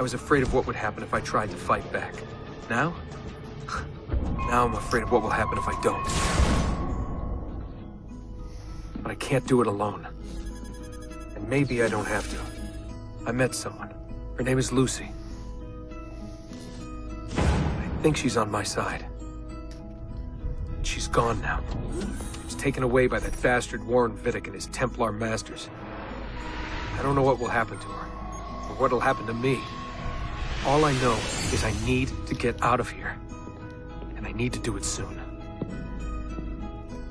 I was afraid of what would happen if I tried to fight back. Now? Now I'm afraid of what will happen if I don't. But I can't do it alone. And maybe I don't have to. I met someone. Her name is Lucy. I think she's on my side. She's gone now. She's taken away by that bastard Warren Vidic and his Templar masters. I don't know what will happen to her, or what'll happen to me. All I know is I need to get out of here. And I need to do it soon.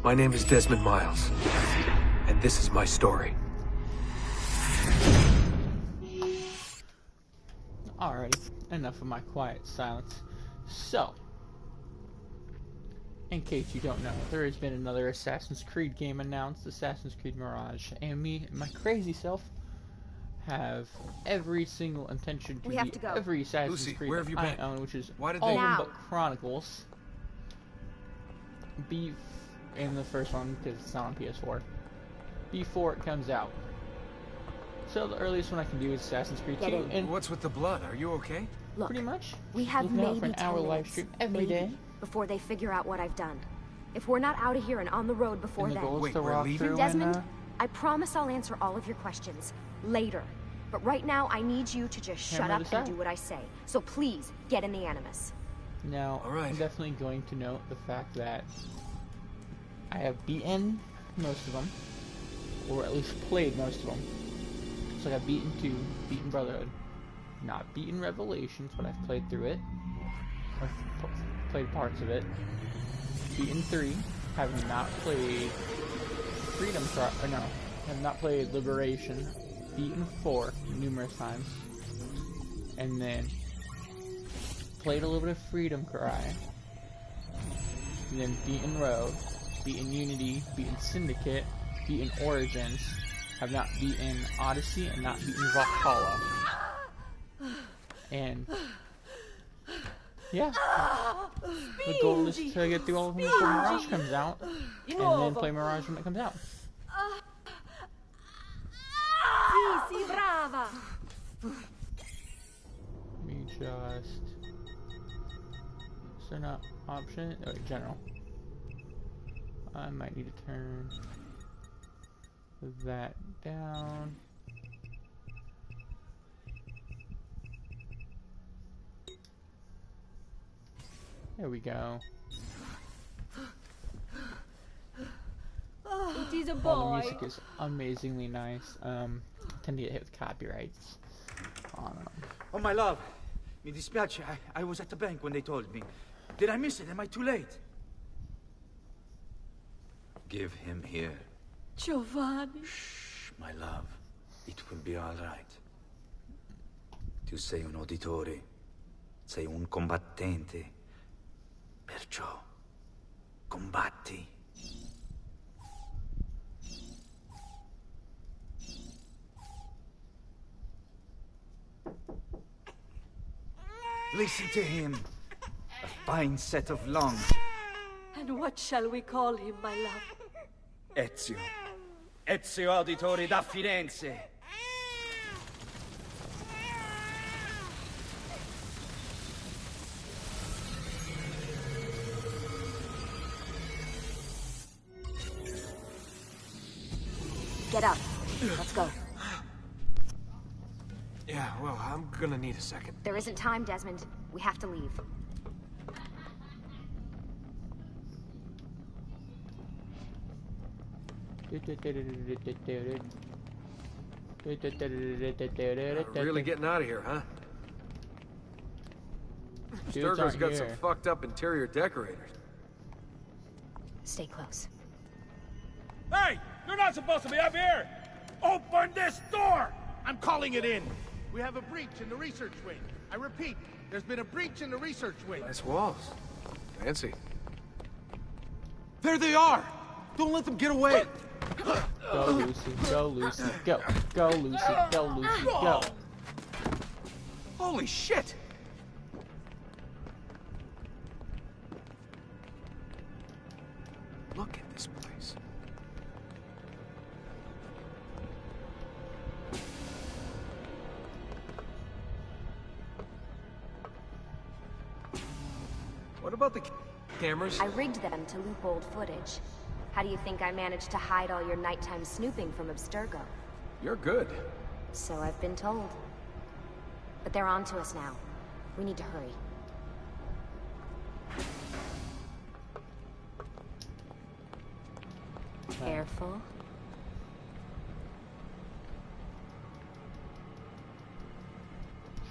My name is Desmond Miles, and this is my story. Alright, enough of my quiet silence. So, in case you don't know, there has been another Assassin's Creed game announced, Assassin's Creed Mirage, and me and my crazy self have every single intention to beat every Assassin's Creed where have you I been? own, which is Why all did of they... them but Chronicles. In the first one, because it's not on PS4, before it comes out. So the earliest one I can do is Assassin's Creed 2. And what's with the blood? Are you okay? Look, pretty much. we have looking out maybe for an 10 hour minutes, live stream every day. before they figure out what I've done. If we're not out of here and on the road before And the then, goal is Wait, to we're walk leaving? through Desmond, and, I promise I'll answer all of your questions later. But right now, I need you to just shut Hammer up this and out. do what I say. So please, get in the Animus. Now, All right. I'm definitely going to note the fact that I have beaten most of them, or at least played most of them. So I've beaten 2, beaten Brotherhood, not beaten Revelations, but I've played through it. I've played parts of it. Beaten 3, have not played Freedom Cry, or no, have not played Liberation. Beaten 4 numerous times, and then played a little bit of Freedom Cry, and then beaten Rogue, beaten Unity, beaten Syndicate, beaten Origins, have not beaten Odyssey, and not beaten Valhalla. And yeah, the goal is to get through all of them before Mirage comes out, and then play Mirage when it comes out. Sì, brava! Let me just... Is there not option? Oh, general. I might need to turn that down. There we go. It is a boy. All the music is amazingly nice. Tend to get hit with copyrights. Oh, my love. Mi dispiace. I was at the bank when they told me. Did I miss it? Am I too late? Give him here. Giovanni. Shh, my love. It will be all right. Tu sei un uditore. Sei un combattente. Perciò, combatti. Listen to him. A fine set of lungs. And what shall we call him, my love? Ezio. Ezio Auditore da Firenze. Get up. Let's go. Yeah, well, I'm gonna need a second. There isn't time, Desmond. We have to leave. Really getting out of here, huh? Dudes Sturger's aren't got some here. fucked up interior decorators. Stay close. Hey! You're not supposed to be up here! Open this door! I'm calling it in. We have a breach in the research wing. I repeat, there's been a breach in the research wing. Nice walls. Fancy. There they are! Don't let them get away! Go Lucy, go Lucy, go. Go Lucy, go Lucy, go. Holy shit! Look at this place. What about the cameras? I rigged them to loop old footage. How do you think I managed to hide all your nighttime snooping from Abstergo? You're good. So I've been told. But they're on to us now. We need to hurry. Careful.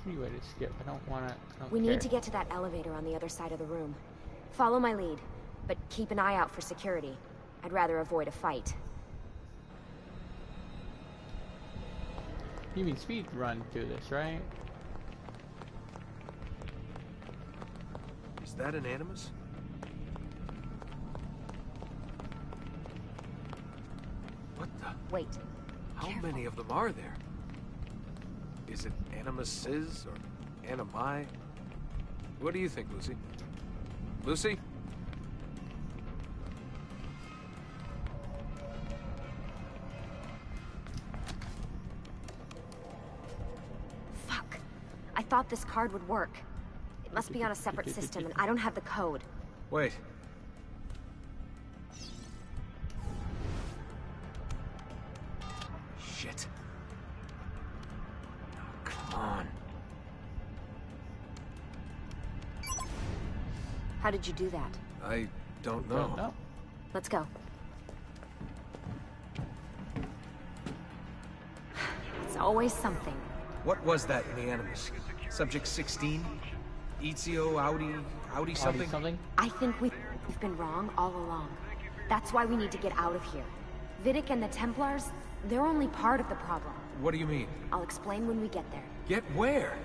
Freeway to skip. I don't want to. We need to get to that elevator on the other side of the room. Follow my lead, but keep an eye out for security. I'd rather avoid a fight. You mean speed run through this, right? Is that an Animus? What the? Wait. How Careful. many of them are there? Is it Animuses or Animi? What do you think, Lucy? Lucy? Fuck. I thought this card would work. It must be on a separate system, and I don't have the code. Wait. Shit. Oh, come on. How did you do that? I don't know. No. Let's go. It's always something. What was that in the Animus? Subject 16? Ezio, Audi something? Something? I think we've been wrong all along. That's why we need to get out of here. Vidic and the Templars, they're only part of the problem. What do you mean? I'll explain when we get there. Get where?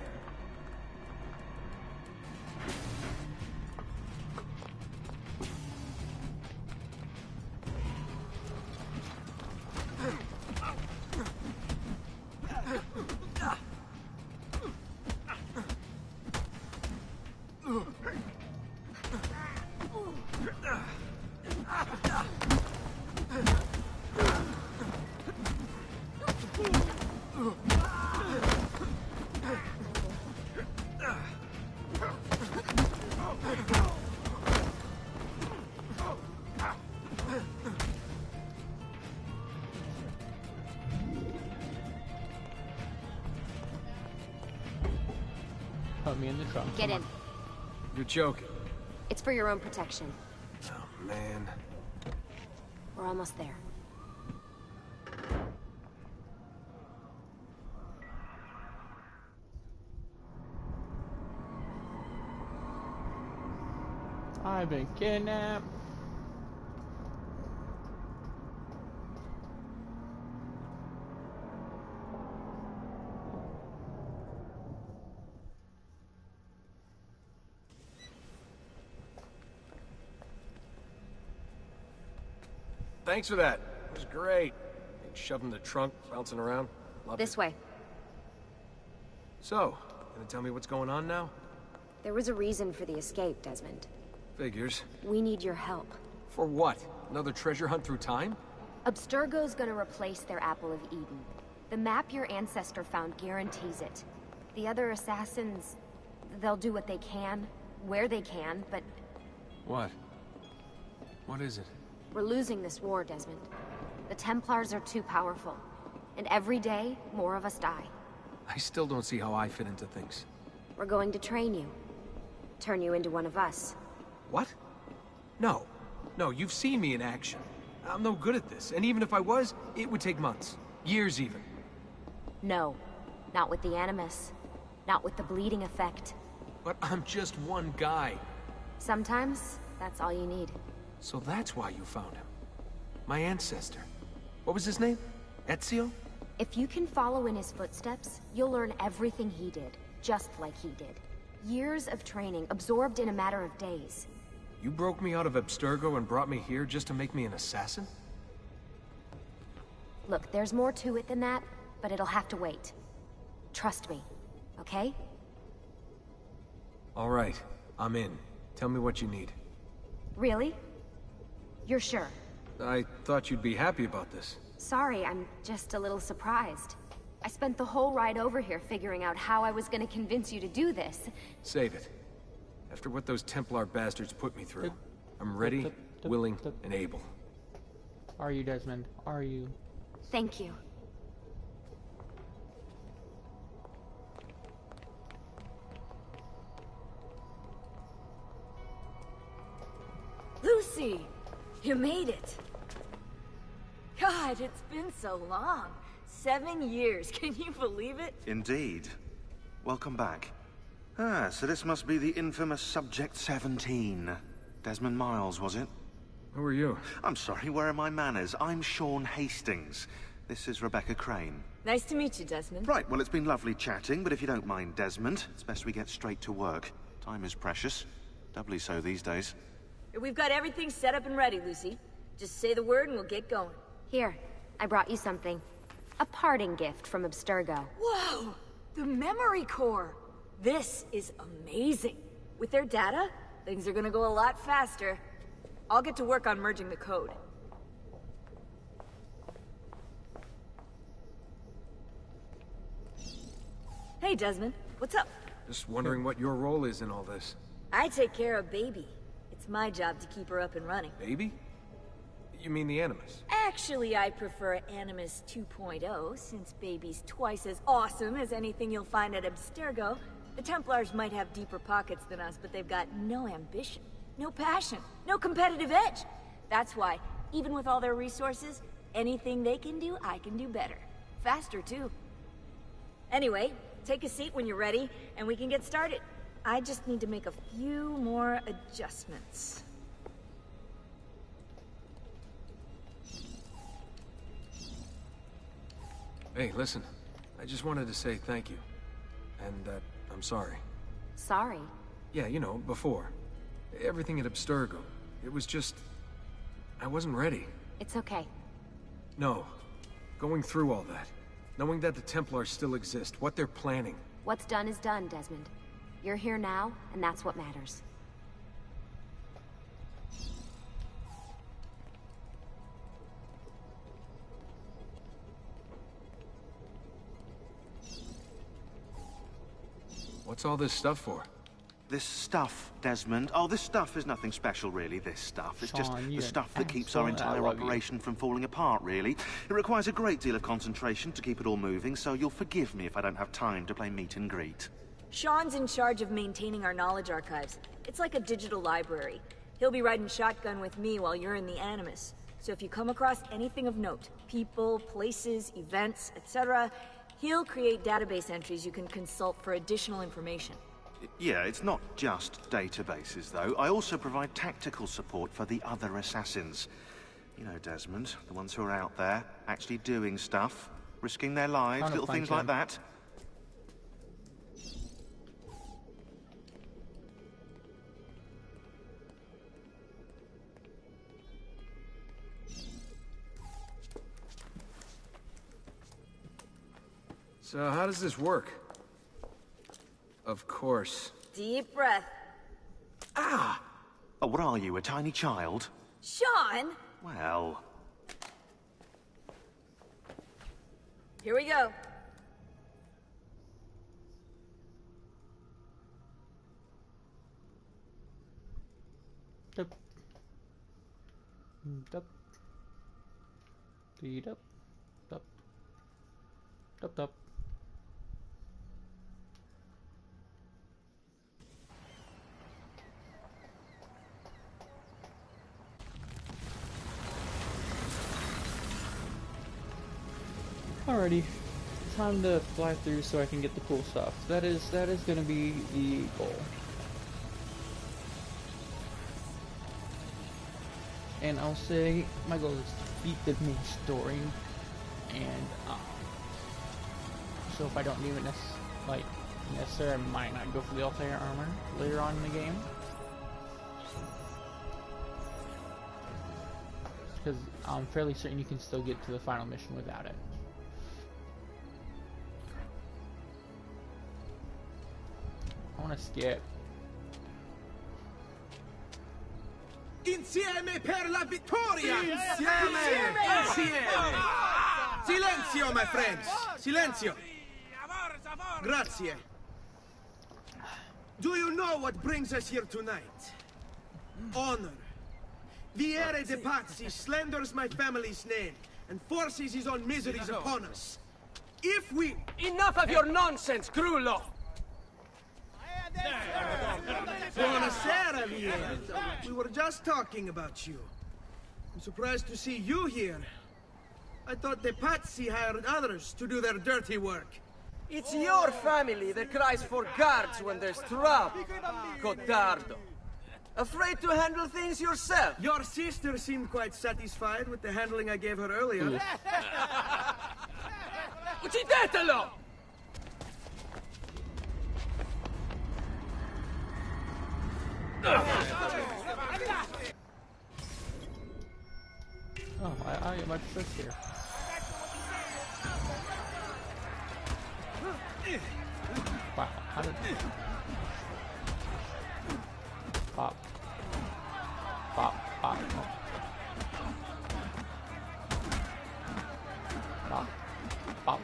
Put me in the trunk. Get in. You're joking. It's for your own protection. Oh, man. We're almost there. I've been kidnapped. Thanks for that. It was great. Shoved in the trunk, bouncing around. Loved This it. way. So, gonna tell me what's going on now? There was a reason for the escape, Desmond. Figures. We need your help. For what? Another treasure hunt through time? Abstergo's gonna replace their Apple of Eden. The map your ancestor found guarantees it. The other assassins, they'll do what they can, where they can, but What? What is it? we're losing this war, Desmond. The Templars are too powerful, and every day, more of us die. I still don't see how I fit into things. We're going to train you. Turn you into one of us. What? No. No, you've seen me in action. I'm no good at this, and even if I was, it would take months. Years even. No. Not with the Animus. Not with the bleeding effect. But I'm just one guy. Sometimes, that's all you need. So that's why you found him. My ancestor. What was his name? Ezio? If you can follow in his footsteps, you'll learn everything he did, just like he did. Years of training, absorbed in a matter of days. You broke me out of Abstergo and brought me here just to make me an assassin? Look, there's more to it than that, but it'll have to wait. Trust me, okay? All right, I'm in. Tell me what you need. Really? You're sure? I thought you'd be happy about this. Sorry, I'm just a little surprised. I spent the whole ride over here figuring out how I was gonna convince you to do this. Save it. After what those Templar bastards put me through, I'm ready, willing, and able. Are you, Desmond? Are you? Thank you. Lucy! You made it! God, it's been so long. 7 years, can you believe it? Indeed. Welcome back. Ah, so this must be the infamous Subject 17. Desmond Miles, was it? Who are you? I'm sorry, where are my manners? I'm Sean Hastings. This is Rebecca Crane. Nice to meet you, Desmond. Right, well, it's been lovely chatting, but if you don't mind, Desmond, it's best we get straight to work. Time is precious. Doubly so these days. We've got everything set up and ready, Lucy. Just say the word and we'll get going. Here, I brought you something. A parting gift from Abstergo. Whoa! The memory core! This is amazing. With their data, things are gonna go a lot faster. I'll get to work on merging the code. Hey, Desmond. What's up? Just wondering what your role is in all this. I take care of Baby. It's my job to keep her up and running. Baby? You mean the Animus? Actually, I prefer Animus 2.0, since Baby's twice as awesome as anything you'll find at Abstergo. The Templars might have deeper pockets than us, but they've got no ambition, no passion, no competitive edge. That's why, even with all their resources, anything they can do, I can do better. Faster, too. Anyway, take a seat when you're ready, and we can get started. I just need to make a few more adjustments. Hey, listen. I just wanted to say thank you. And that I'm sorry. Sorry. Yeah, you know, before. Everything at Abstergo. It was just... I wasn't ready. It's okay. No. Going through all that. Knowing that the Templars still exist, what they're planning. What's done is done, Desmond. You're here now, and that's what matters. What's all this stuff for? This stuff, Desmond. Oh, this stuff is nothing special, really, this stuff. It's just Sean, the you're stuff that keeps an our asshole. I entire love you. operation from falling apart, really. It requires a great deal of concentration to keep it all moving, so you'll forgive me if I don't have time to play meet and greet. Sean's in charge of maintaining our knowledge archives. It's like a digital library. He'll be riding shotgun with me while you're in the Animus. So if you come across anything of note, people, places, events, etc., he'll create database entries you can consult for additional information. Yeah, it's not just databases, though. I also provide tactical support for the other assassins. You know, Desmond, the ones who are out there, actually doing stuff, risking their lives, Trying to little things punch like him. that. So how does this work? Of course. Deep breath. Oh, what are you, a tiny child? Sean! Well... Here we go. Dup. Dup. Dee-dup. Dup. Dup dup. Alrighty, time to fly through so I can get the cool stuff. That is gonna be the goal. And I'll say my goal is to beat the main story, and so if I don't even necessarily, I might not go for the Altair armor later on in the game, because I'm fairly certain you can still get to the final mission without it. I want to skip. Insieme per la vittoria! Insieme! Insieme! Silenzio, my friends! Silenzio! Grazie! Do you know what brings us here tonight? Honor. Vieri de Pazzi slanders my family's name and forces his own miseries upon us. If we... Enough of your nonsense, Grullo! Buonasera, Vieri. We were just talking about you. I'm surprised to see you here. I thought the Pazzi hired others to do their dirty work. It's your family that cries for guards when there's trouble, Codardo. Afraid to handle things yourself? Your sister seemed quite satisfied with the handling I gave her earlier. Uccidetelo! Oh, I get much tricks here. Wow, how did... Pop. Pop, pop. Pop. Pop.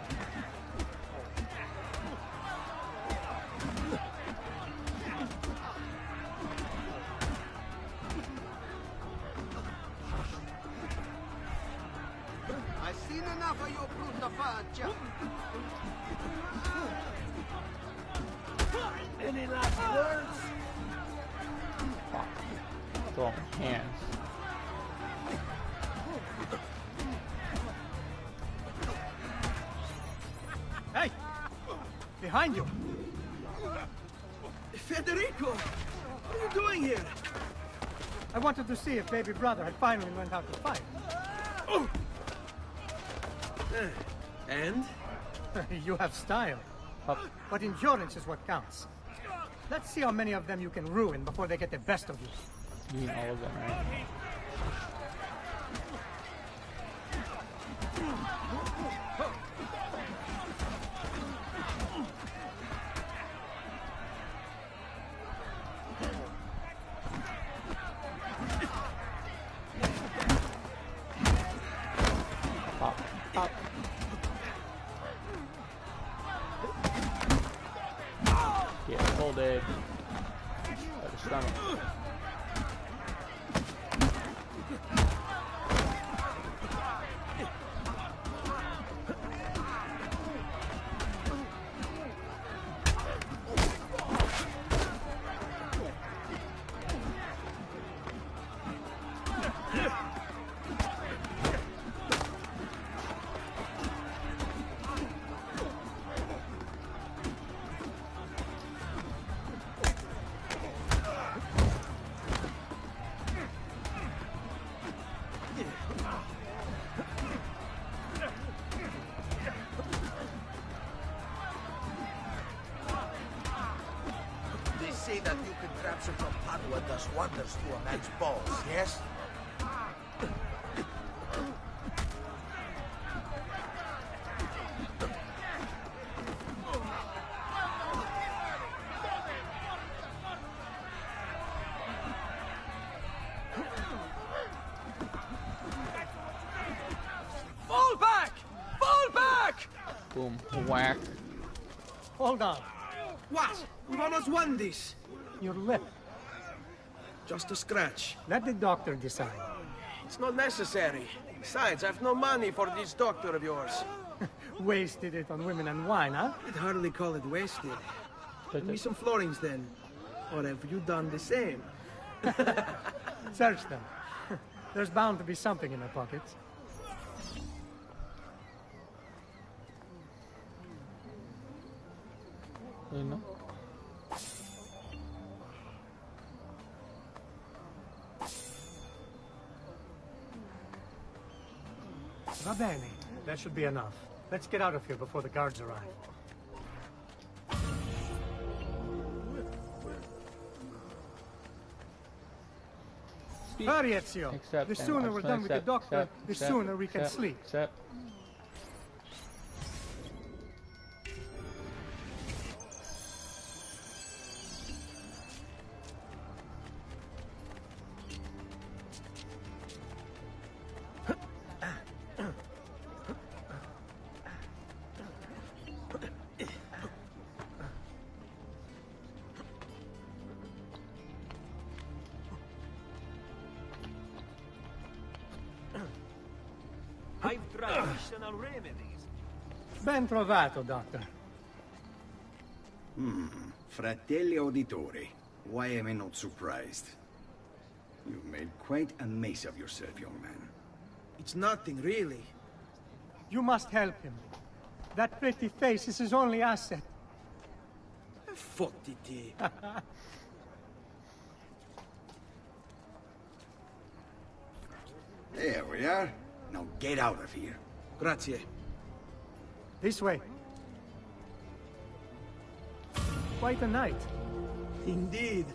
I've seen enough of your brutta faccia. Any last words? Pop. Throw hands. Hey! Behind you! Federico! What are you doing here? I wanted to see if baby brother had finally learned how to fight. Oh! And? You have style. But endurance is what counts. Let's see how many of them you can ruin before they get the best of you. You mean all of them, right? Pop, pop. Get folded. By the stomach. They say that you can capture from Padua does wonders to a man's balls, yes? Fall back! Fall back! Boom. Whack. Hold on. What? We've almost won this. Your lip. Just a scratch. Let the doctor decide. It's not necessary. Besides, I've no money for this doctor of yours. Wasted it on women and wine, huh? I'd hardly call it wasted. Give me some florins then. Or have you done the same? Search them. There's bound to be something in their pockets. You know? Va bene. That should be enough. Let's get out of here before the guards arrive. Hurry, Ezio. Accept The and sooner we're done with the accept, doctor, accept, the accept, sooner we can accept, sleep. Accept. traditional remedies. Ben trovato, Doctor. Fratelli Auditori, why am I not surprised? You've made quite a mess of yourself, young man. It's nothing, really. You must help him. That pretty face is his only asset. Fottiti. There we are. Now get out of here. Grazie. This way. Quite a night. Indeed.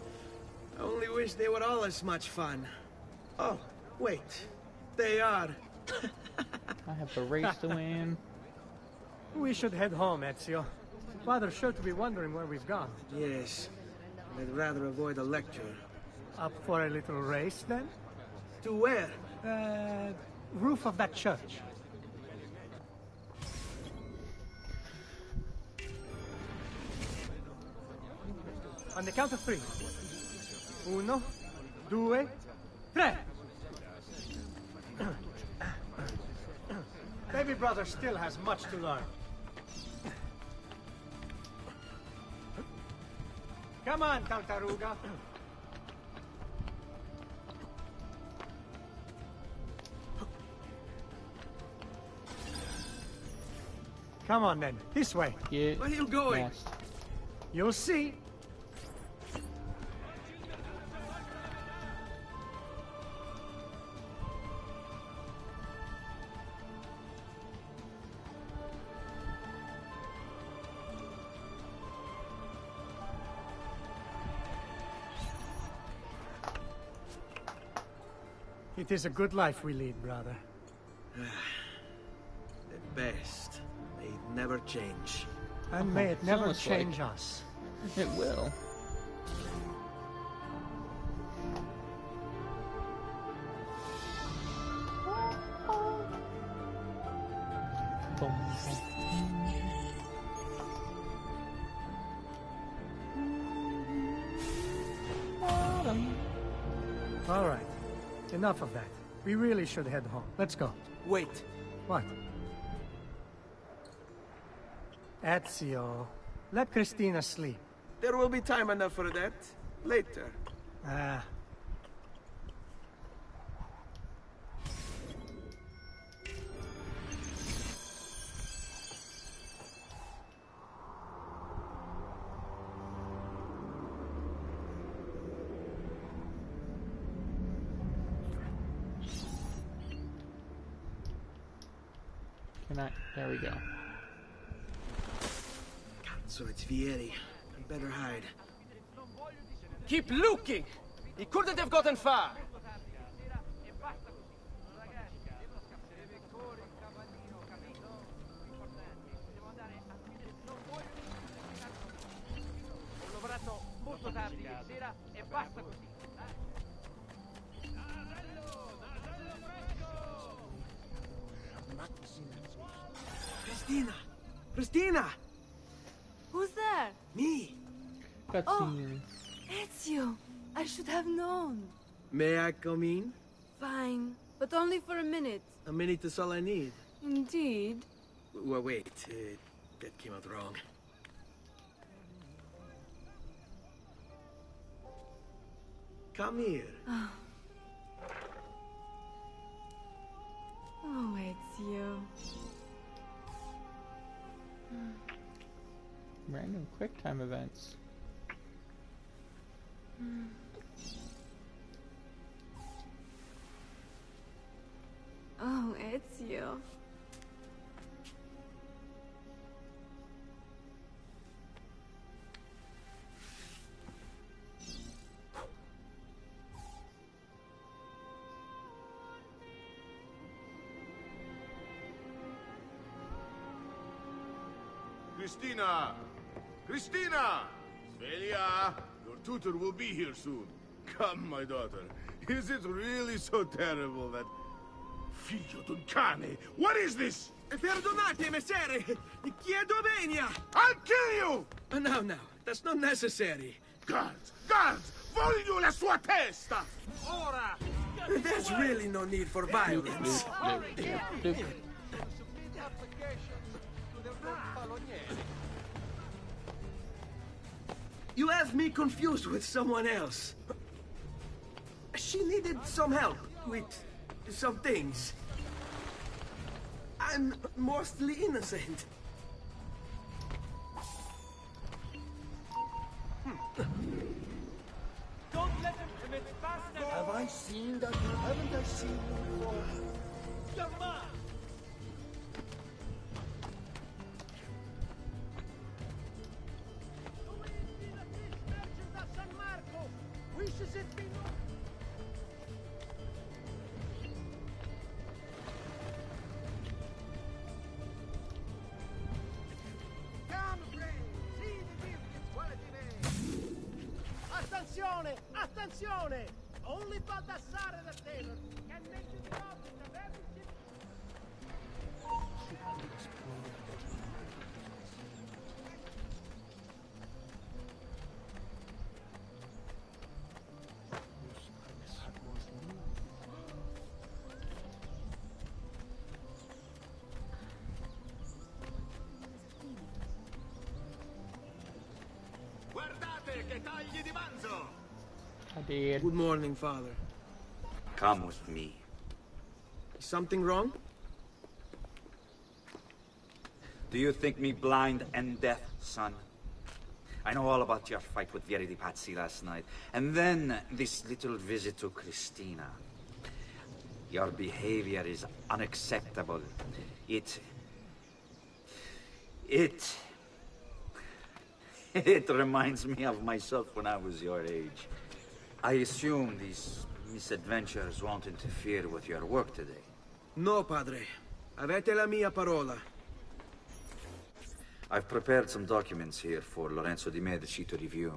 I only wish they were all as much fun. Oh, wait. They are. I have the race to win. We should head home, Ezio. Father's sure to be wondering where we've gone. Yes. I'd rather avoid a lecture. Up for a little race, then? To where? Roof of that church. On the count of 3. 1, 2, 3. Baby brother still has much to learn. Come on, Tartaruga. Come on then, this way. Where are you going? Yes. You'll see. It is a good life we lead, brother. The best. May it never change. And may it never Sounds change like- us. It will. All right. Enough of that. We really should head home. Let's go. Wait. What? Ezio, let Christina sleep. There will be time enough for that. Later. Ah. Can I? There we go. So it's Vieri. I better hide. Keep looking! He couldn't have gotten far! Ho lavorato molto tardi ieri sera e basta così. Christina! Christina! Who's there? Me! Cutscene. Ezio! I should have known. May I come in? Fine, but only for a minute. A minute is all I need. Indeed. Well, wait. That came out wrong. Come here. Oh, Ezio. Random QuickTime events. Oh, Ezio. Christina! Christina! Svelia! Your tutor will be here soon. Come, my daughter. Is it really so terrible that... Figlio d'un cane! What is this? Perdonate, messere! Chiedo venia! I'll kill you! No, that's not necessary. Guards! Guards! Voglio la sua testa! There's really no need for violence. You have me confused with someone else. She needed some help with some things. I'm mostly innocent. Don't let him commit bastard! Have I seen that? Haven't I seen you before? You're mine! Wishes it be known. Attenzione! Attenzione! Only Baldassare the Tailor can make this job in the very Guardate che tagli di manzo! I did. Good morning, Father. Come with me. Is something wrong? Do you think me blind and deaf, son? I know all about your fight with Vieri di Pazzi last night. And then this little visit to Christina. Your behavior is unacceptable. It reminds me of myself when I was your age. I assume these misadventures won't interfere with your work today. No, Padre. Avete la mia parola. I've prepared some documents here for Lorenzo di Medici to review.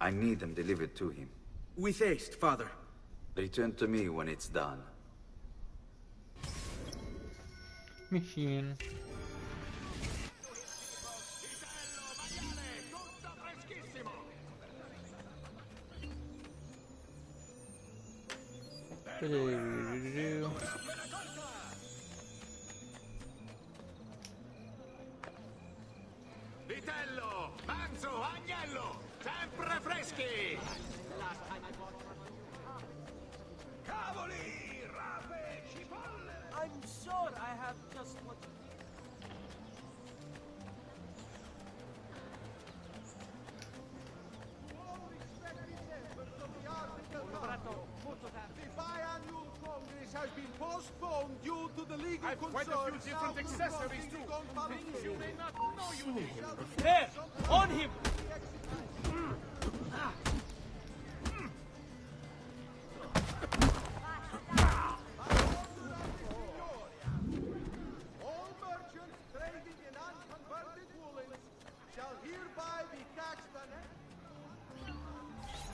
I need them delivered to him. With haste, Father. Return to me when it's done. Machine. Vitello, manzo, agnello, sempre freschi! Cavoli, rape, cipolle! I'm sure I have just what you need. The biannual Congress has been postponed due to the legal concerns. I've quite a few different accessories too. Things you may not know you need. There! On him! All merchants trading in unconverted woolens shall hereby be taxed on...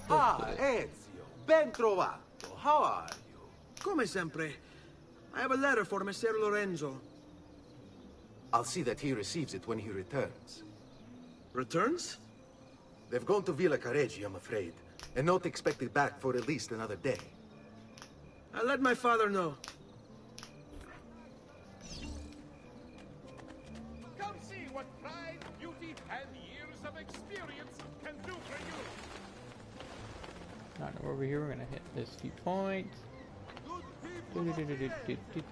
Ah, Ezio. Ben trovato. How are you? Come sempre. I have a letter for Messer Lorenzo. I'll see that he receives it when he returns. Returns? They've gone to Villa Careggi, I'm afraid, and not expected back for at least another day. I'll let my father know. Come see what pride, beauty, and years of experience can do for you. Not over here. We're gonna hit this few points. State attenti!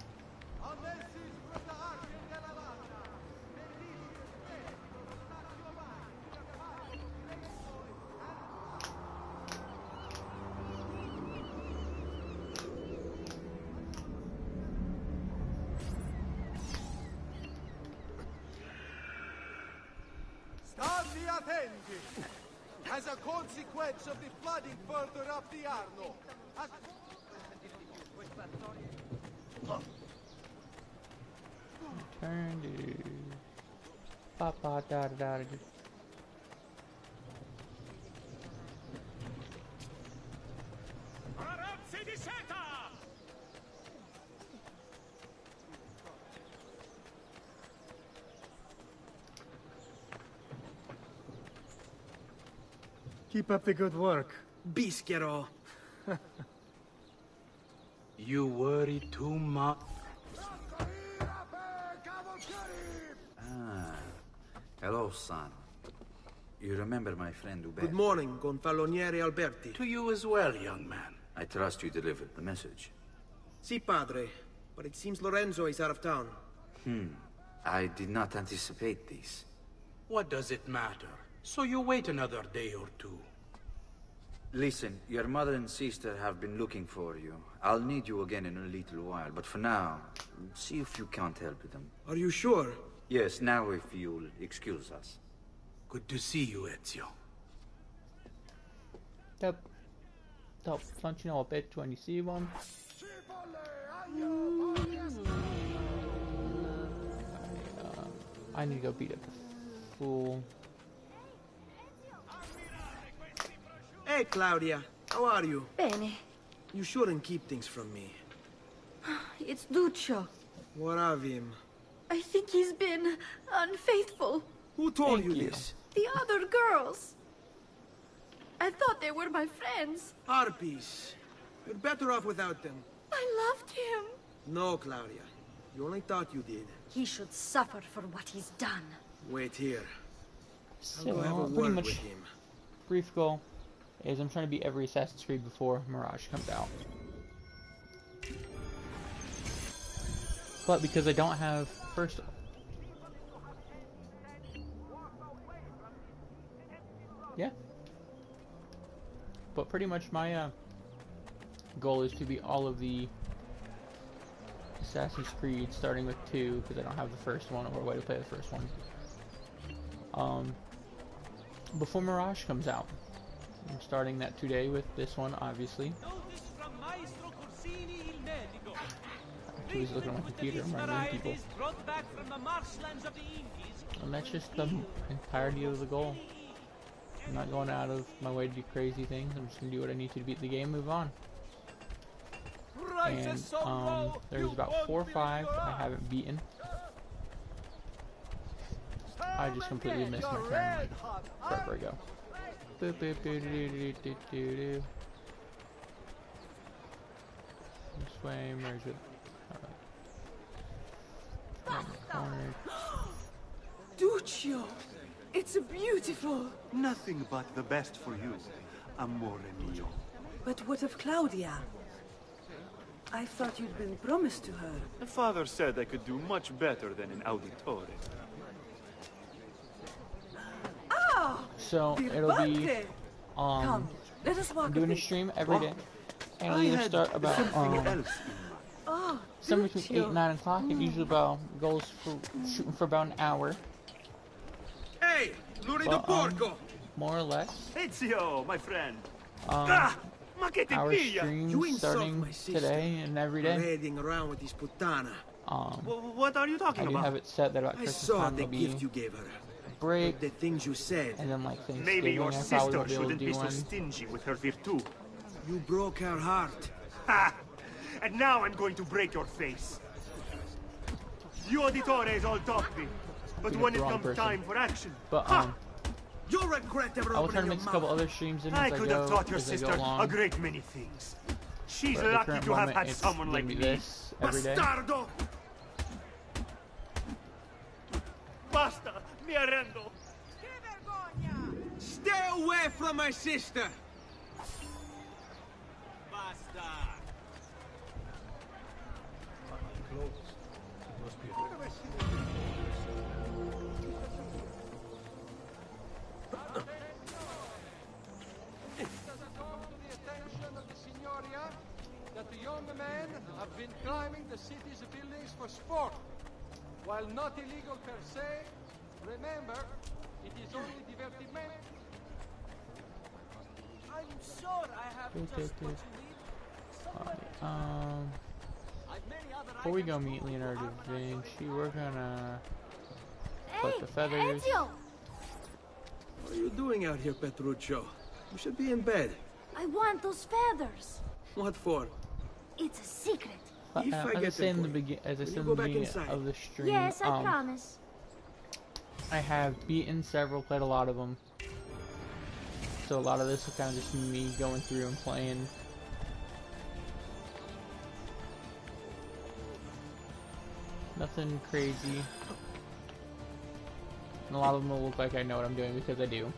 As a consequence of the flooding further up the Arno. Turn to Papa da da da. Arazzi di seta! Keep up the good work. Bischero. You worry too much. Hello, son. You remember my friend Uberto? Good morning, Gonfaloniere Alberti. To you as well, young man. I trust you delivered the message. Si, padre. But it seems Lorenzo is out of town. I did not anticipate this. What does it matter? So you wait another day or two. Listen, your mother and sister have been looking for you. I'll need you again in a little while, but for now, see if you can't help them. Are you sure? Yes, now if you'll excuse us. Good to see you, Ezio. Top functional a bit when you see one. I need to go beat up the fool. Hey, Claudia. How are you? Bene. You shouldn't keep things from me. It's Duccio. What of him? I think he's been unfaithful. Who told you this? The other girls. I thought they were my friends. Harpies. You're better off without them. I loved him. No, Claudia. You only thought you did. He should suffer for what he's done. Wait here. So, I'll go have a pretty word much with him. brief goal is I'm trying to beat every Assassin's Creed before Mirage comes out. But because I don't have first. Yeah. But pretty much my goal is to beat all of the Assassin's Creed, starting with 2, because I don't have the first one or a way to play the first one. Before Mirage comes out. I'm starting that today with this one, obviously. Actually, he's looking at my computer, I'm murdering people. And that's just the entirety of the goal. I'm not going out of my way to do crazy things. I'm just going to do what I need to beat the game, move on. And there's about 4 or 5 I haven't beaten. I just completely missed my turn forever ago. Boop, boop, doo, doo, doo, doo, doo, doo. This way, merge it. Duccio! It's beautiful! Nothing but the best for you, amore mio. But what of Claudia? I thought you'd been promised to her. The father said I could do much better than an auditore. Oh! So it'll be Come, let us walk I'm doing a stream every day, and it'll either start about somewhere between 8 and 9 o'clock, and usually about goes for shooting for about an hour. Hey, Lurido Porco! More or less. Ezio, my friend. Our streams starting today and every day. Parading around with this puttana. What are you talking I do about? have it set that about I Christmas saw time the will be gift you gave her. break, the things you said. and then like Thanksgiving. Maybe your I probably sister won't be able to shouldn't do be so one. stingy with her virtù. You broke her heart. Ha! And now I'm going to break your face. You auditores all talk me, but Being when the it wrong comes person. time for action, But you'll regret ever I will try to opening mix a your couple mouth. other streams in I as I could go, have taught your as I go sister along. a great many things. She's But at the lucky current to have moment, had it's someone gonna like be me. this every day. Bastardo! Basta, mi arrendo. Stay away from my sister! Basta! That the young men have been climbing the city's buildings for sport. While not illegal per se, remember, it is only divertiment. I'm sure I have just what you need. Before we go meet Leonardo da Vinci, we're gonna put the feathers. What are you doing out here, Petruccio? You should be in bed. I want those feathers. What for? It's a secret. As I said in the beginning of the stream, Yes, I promise. I have beaten several, played a lot of them. So a lot of this is kind of just me going through and playing. Nothing crazy. And a lot of them will look like I know what I'm doing because I do.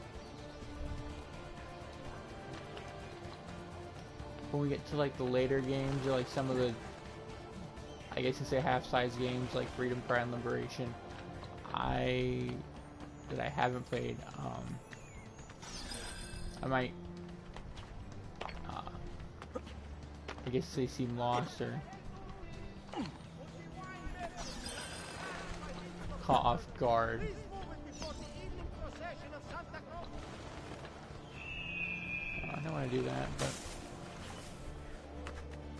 When we get to like the later games, or like some of the, I guess you say half-size games like Freedom Cry and Liberation, that I haven't played, I might, I guess they seem lost or caught off guard. I don't want to do that, but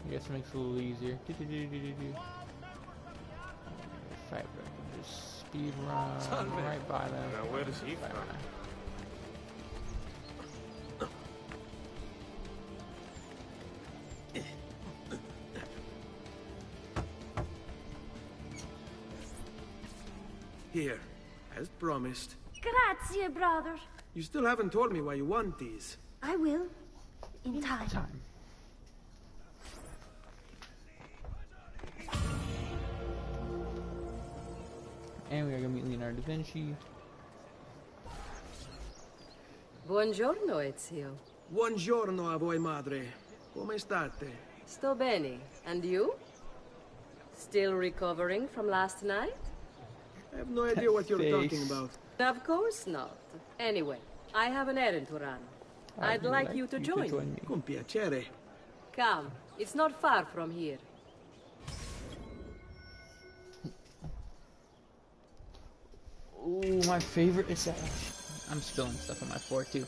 I guess it makes it a little easier. Fight, just speed run right by them. Now where does he find? Here, as promised. Grazie, brother. You still haven't told me why you want these. I will. In time. And we are going to meet Leonardo da Vinci. Buongiorno, Ezio. Buongiorno a voi, madre. Come state? Sto bene. And you? Still recovering from last night? I have no idea what you're talking about. Of course not. Anyway, I have an errand to run. I'd like you to join me. Con piacere. Come, it's not far from here. Ooh, my favorite is that I'm spilling stuff on my floor too.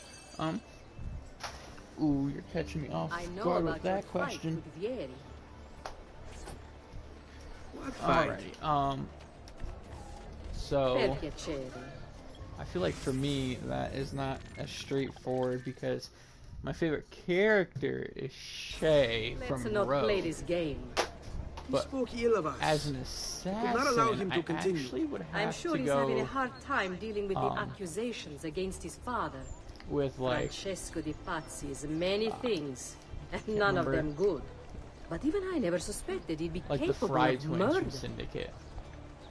Ooh, you're catching me off guard with that question. What fight? Alrighty, so I feel like for me that is not as straightforward because my favorite character is Shay from Let's not Rogue. play this game. But spoke ill of us. as an assassin, Did not allow him to I continue. actually would have I'm sure to he's go having a hard time dealing with the accusations against his father. with like Francesco Di Pazzi is many things, and none of remember. them good. But even I never suspected he'd be like the capable Fry of twins murder. from Syndicate.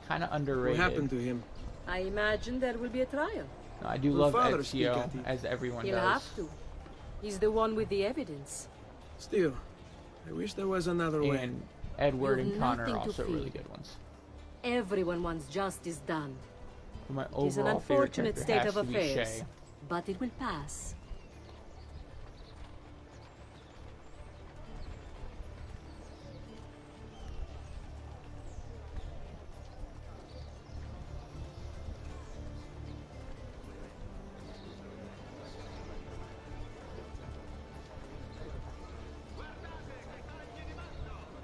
Kind of What underrated. happened to him? I imagine there will be a trial. No, I do Will love father speak Ezio, at it? as everyone He'll does. have to. He's the one with the evidence. Still, I wish there was another way. And Edward You've and Connor are nothing to also fear. really good ones. Everyone wants justice done. But my It is an overall favorite unfortunate character state has of to be affairs, Shay. but it will pass.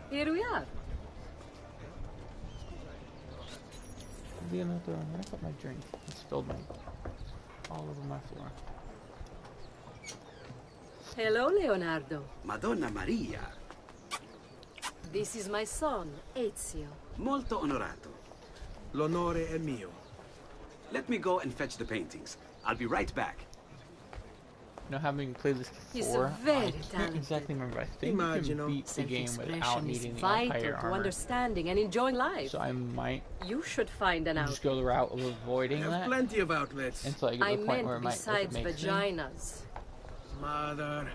Here we are. Leonardo, where I put my drink? I spilled my all over my floor. Hello, Leonardo. Madonna Maria, This is my son, Ezio. molto onorato. L'onore è mio. Let me go and fetch the paintings. I'll be right back. You know, having played this He's before, very I can't talented. exactly remember. I think you can beat the game without Self-expression is needing the vital Empire to armor. understanding and enjoying life. So I might You should find an just out. go the route of I avoiding have that plenty of outlets. until I get to I the point meant where it might if it besides makes me. vaginas. Mother.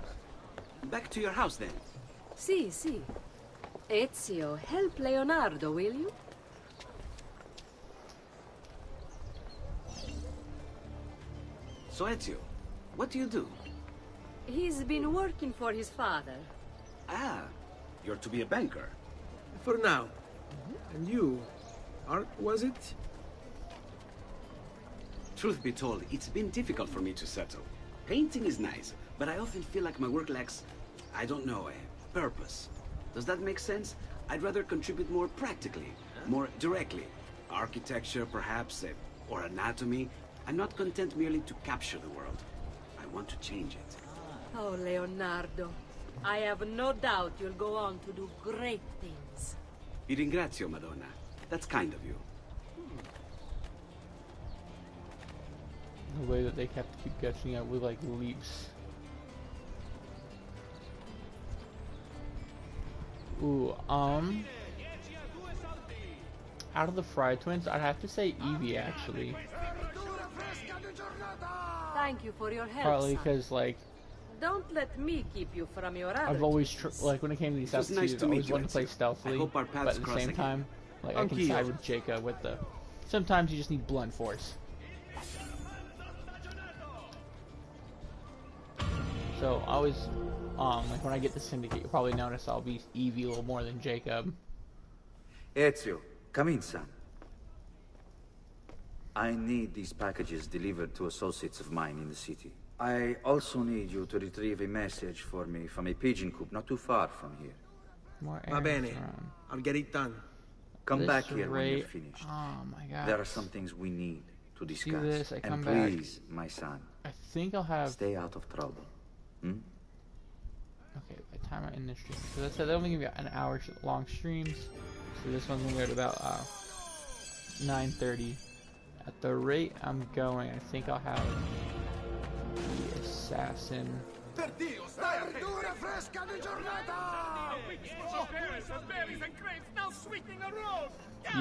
Back to your house then. Si, si. Ezio, help Leonardo, will you? So Ezio, what do you do? He's been working for his father. Ah, you're to be a banker. For now. And you? Art, was it? Truth be told, it's been difficult for me to settle. Painting is nice, but I often feel like my work lacks, I don't know, a purpose. Does that make sense? I'd rather contribute more practically, more directly. Architecture, perhaps, or anatomy. I'm not content merely to capture the world. I want to change it. Oh, Leonardo. I have no doubt you'll go on to do great things. Vi ringrazio, Madonna. That's kind of you. The way that they keep catching up with like leaps. Ooh, out of the Fry twins, I'd have to say Evie actually. thank you for your help, Partly son. because, like, Don't let me keep you from your other I've always, like, when it came to these It was episodes, nice to I meet always you, wanted to play Ezio. stealthily, I hope our but paths at the cross same again. time, like, I can side with Jacob with the... Sometimes you just need blunt force. So, I always, like, when I get the Syndicate, you'll probably notice I'll be Evie a little more than Jacob. Ezio, come in, son. I need these packages delivered to associates of mine in the city. I also need you to retrieve a message for me from a pigeon coop not too far from here. More Va bene. I'll get it done. Come This back here when you're rate- finished. Oh my god. There are some things we need to See discuss. this, I come and back. please, my son, I think I'll have... stay out of trouble. Hmm? Okay, by the time I end the stream. So that's it. They only give you an hour long streams. So this one's gonna go to about 9:30. At the rate I'm going, I think I'll have the assassin. Per Dio, stai verdura fresca di giornata! Berries and berries and grapes now sweetening the road!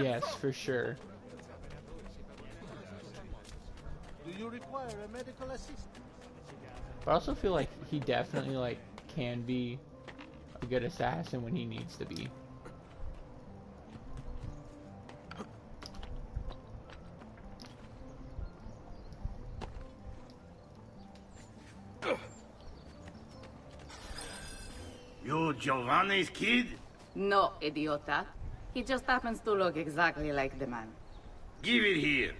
Yes, for sure. Do you require a medical assistant? But I also feel like he definitely like can be a good assassin when he needs to be. You Giovanni's kid? No, idiota. He just happens to look exactly like the man. Give it here.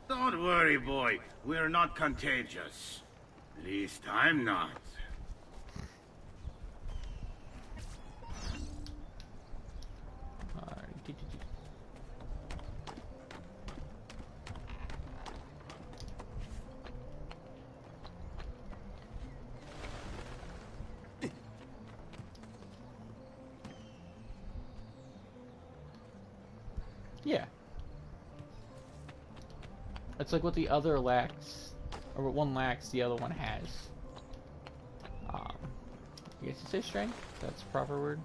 Don't worry, boy. We're not contagious. At least I'm not. Yeah. It's like what the other lacks, or what one lacks, the other one has. I guess you say strength? That's the proper word.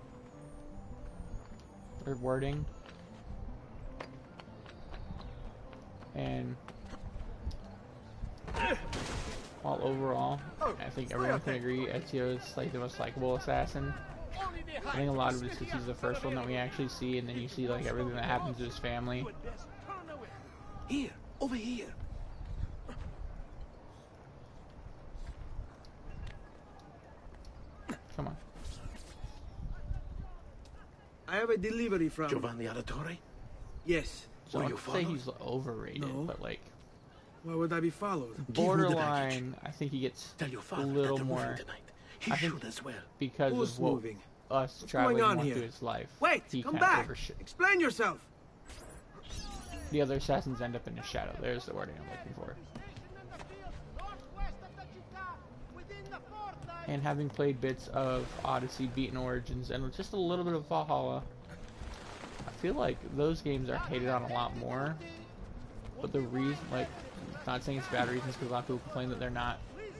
Or wording. And all overall, I think everyone can agree Ezio is like the most likable assassin. I think a lot of it is because he's the first one that we actually see, and then you see like everything that happens to his family. Here, over here. Come on. I have a delivery from Giovanni Auditore? Yes. So I would say he's overrated, but like why would I be followed? borderline, I think he gets a little more. I think as well. because Who's of what moving? us What's traveling going on more here? through his life. Wait, he come kinda back. Explain yourself. The other assassins end up in his shadow. There's the wording I'm looking for. And having played bits of Odyssey, beaten Origins, and just a little bit of Valhalla, I feel like those games are hated on a lot more. But the reason, like, not saying it's bad reasons, because a lot of people complain that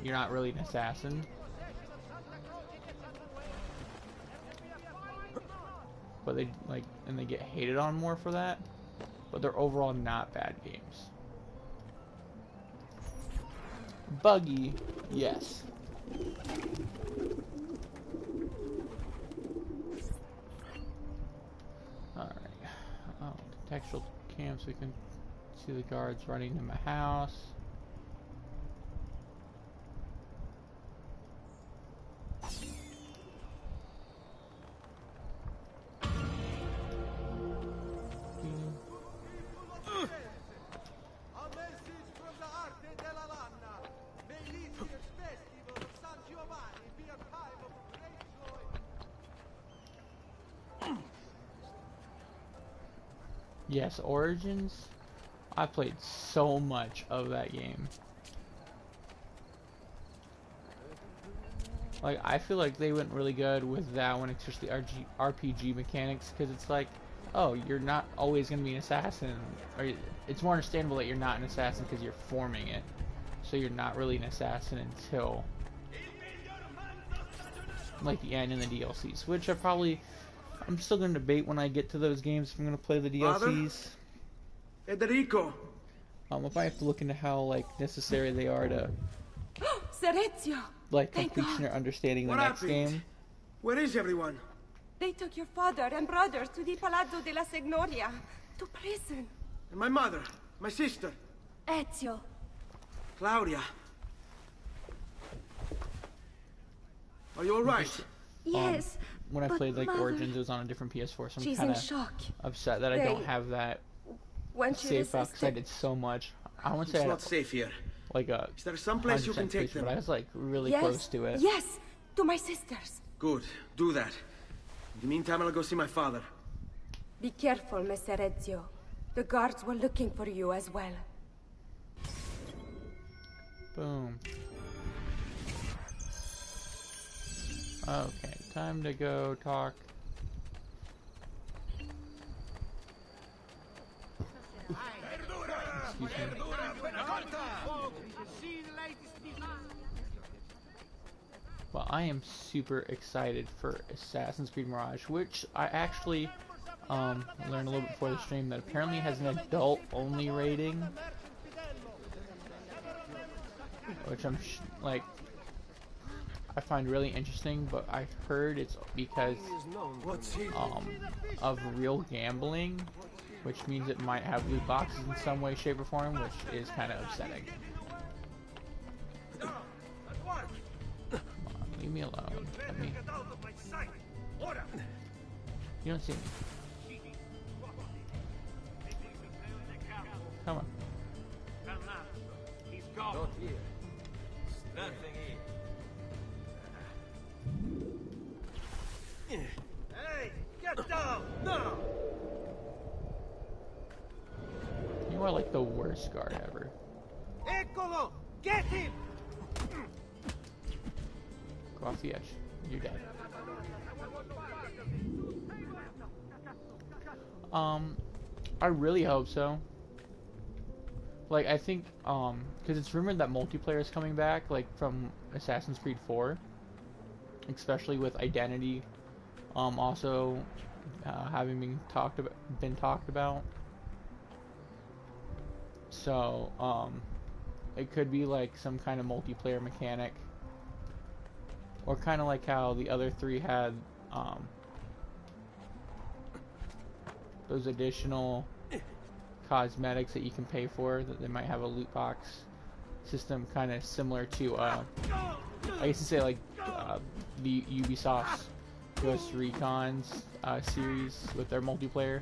you're not really an assassin. But they, like, and they get hated on more for that. But they're overall not bad games. Buggy, yes. Alright. Oh, contextual cam so we can see the guards running in my house. A message from the Arte della Lana. May this year's festival of San Giovanni be a time of great joy. Yes, Origins. I played so much of that game. Like, I feel like they went really good with that one, especially RPG mechanics, because it's like, oh, you're not always going to be an assassin. Or it's more understandable that you're not an assassin because you're forming it. So you're not really an assassin until like the end in the DLCs, which I'm still going to debate when I get to those games if I'm going to play the DLCs. Federico, If I have to look into how like necessary they are to Serezio! like Thank completion or God. understanding the What next happened? game. Where is everyone? They took your father and brothers to the Palazzo della Signoria. To prison. And my mother, my sister, Ezio. Claudia. Are you all right? Yes. When I but played like Mother, Origins, it was on a different PS4, so I'm she's kind in of shock. upset that I don't They- have that When she save file 'cause I resisted, did so much. I want to It's say I not had, safe here. like a Is there some place you can 100% take completion, them? but I was like really yes, close to it. yes, to my sisters. Good. Do that. In the meantime, I'll go see my father. Be careful, Messer Ezio. The guards were looking for you as well. Boom. Okay, time to go talk. Excuse me. Well, I am super excited for Assassin's Creed Mirage, which I actually learned a little bit before the stream that apparently has an adult-only rating, which I'm like I find really interesting. But I heard it's because of real gambling, which means it might have loot boxes in some way, shape, or form, which is kind of upsetting. Leave me alone. Let me... You don't see me. Come on. He's gone. Not here. Nothing here. Hey, get down now! You are like the worst guard ever. Eccolo! Get him! Go off the edge. You're dead. I really hope so. Like, I think, because it's rumored that multiplayer is coming back, like, from Assassin's Creed 4. Especially with Identity, also, having been talked about. So, it could be, like, some kind of multiplayer mechanic. Or kind of like how the other three had, those additional cosmetics that you can pay for, that they might have a loot box system kind of similar to, I guess to say like, the Ubisoft's Ghost Recon's series with their multiplayer.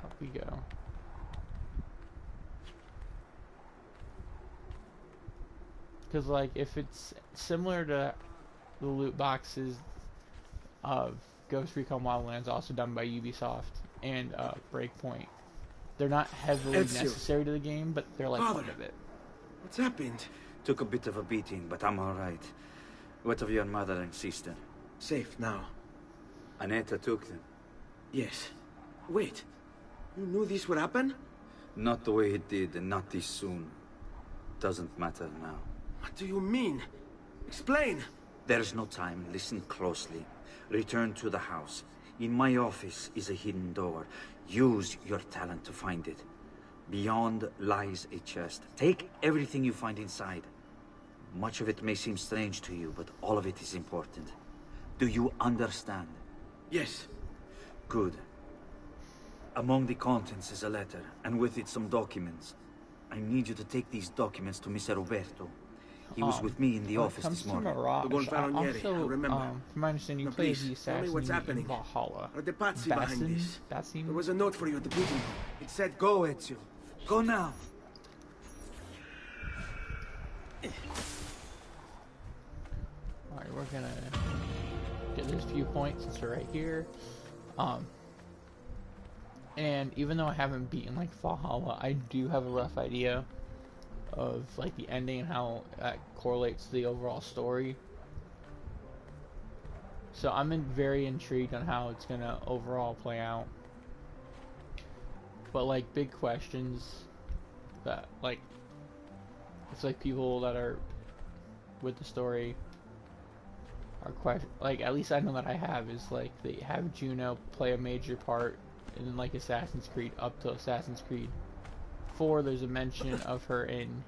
Up we go. Because, like, if it's similar to the loot boxes of Ghost Recon Wildlands, also done by Ubisoft, and Breakpoint, they're not heavily necessary to the game, but they're like part of it. What's happened? Took a bit of a beating, but I'm alright. What of your mother and sister? Safe now. Annetta took them. Yes. Wait. You knew this would happen? Not the way it did, and not this soon. Doesn't matter now. What do you mean? Explain. There's no time. Listen closely. Return to the house. In my office is a hidden door. Use your talent to find it. Beyond lies a chest. Take everything you find inside. Much of it may seem strange to you, but all of it is important. Do you understand? Yes. Good. Among the contents is a letter, and with it some documents. I need you to take these documents to Mr. Roberto. He was with me in the office this morning. Mirage, The Gonfalonieri, I also, remember. from my understanding, you Now, play as please, the tell me assassin what's happening. in Valhalla. Are the Pazzi behind this? Basim? There was a note for you at the meeting. It said, go, Ezio. Go now. Alright, we're gonna get this viewpoint since we're right here. And even though I haven't beaten like Valhalla, I do have a rough idea of like the ending and how that correlates to the overall story. So I'm very intrigued on how it's gonna overall play out. But like big questions that like it's like people that are with the story are question, like, at least I know that I have, is like they have Juno play a major part in like Assassin's Creed up to Assassin's Creed 4. There's a mention of her in